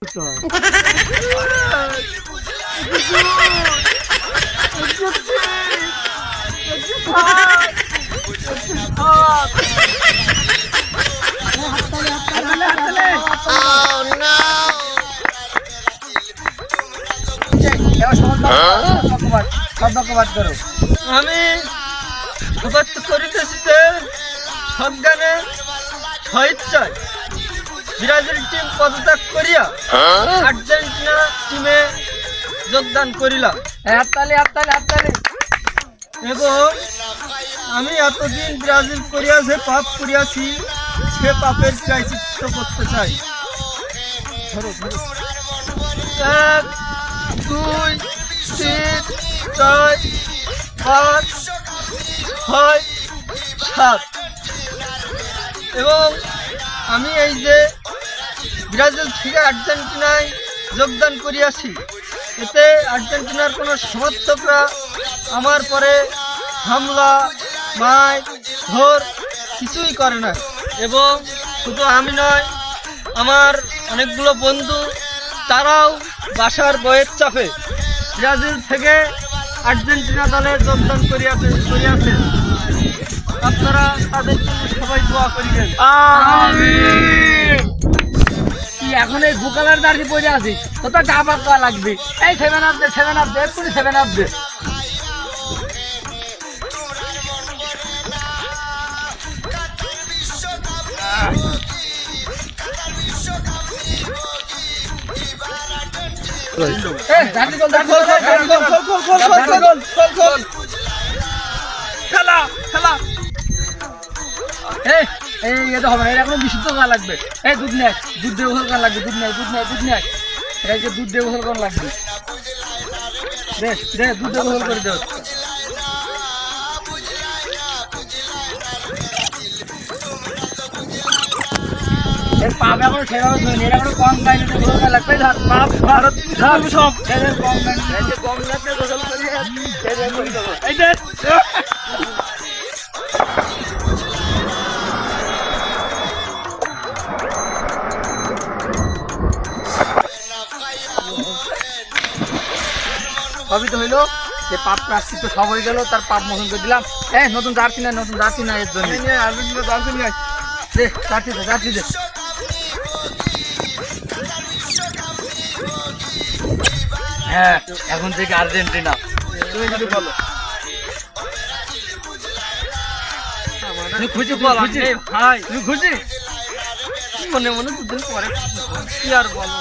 আমি সবাত্য করিতেছি যে সজ্ঞানে স্বেচ্ছায় ব্রাজিল টিম পদত্যাগ করিয়া আর্জেন্টিনা টিমে যোগদান করিলাম। এবং আমি এতদিন ব্রাজিল করিয়া যে পাপ করিয়াছি সে পাপের প্রায়শ্চিত্ত করতে চাই। 1 2 3 4 5 6 7 এবং আমি এই যে ব্রাজিল থেকে আর্জেন্টিনায় যোগদান করিয়াছি, এতে আর্জেন্টিনার কোনো সমর্থকরা আমার পরে হামলা মার ধর কিছুই করে না। এবং শুধু আমি নয়, আমার অনেকগুলো বন্ধু তারাও বাসার বইয়ের চাপে ব্রাজিল থেকে আর্জেন্টিনা দলে যোগদান করিয়াছে। আপনারা তাদের জন্য সবাই দোয়া করিবেন। এখন এই বুকালার দাঁড়িয়ে পড়ে আছি, তো তো ডাবা খাওয়া লাগবে। এই 7 আপ দে, 7 আপ দে, এক্ষুনি 7 আপ দে। বিশুদ্ধ খাওয়া লাগবে। এই দুধ নেয়, দুধ দিয়ে গোসল করা লাগবে। দুধ নেয় এই যে দুধ দিয়ে গোসল করা লাগবে। দে দুধ দিয়ে গোসল করে দেব। পাপ এখন সেভাবে ধরুন, এরা কোনো কম গাইলে গোসল করা লাগবে। পাপ ভারত সব কম গাইলে কম লাগবে গোসল করি। এই যে সবই তো হইলো, যে পাপ প্রাশ্চিত্য সব হয়ে গেল, তার পাপ মোচন করে দিলাম। নতুন জার্সি না এর জন্য জার্সি দে। হ্যাঁ, এখন থেকে আর্জেন্টিনা। তুমি যদি বলো খুশি ভাই, তুমি খুশি মনে দুদিন পরে কি আর বলো।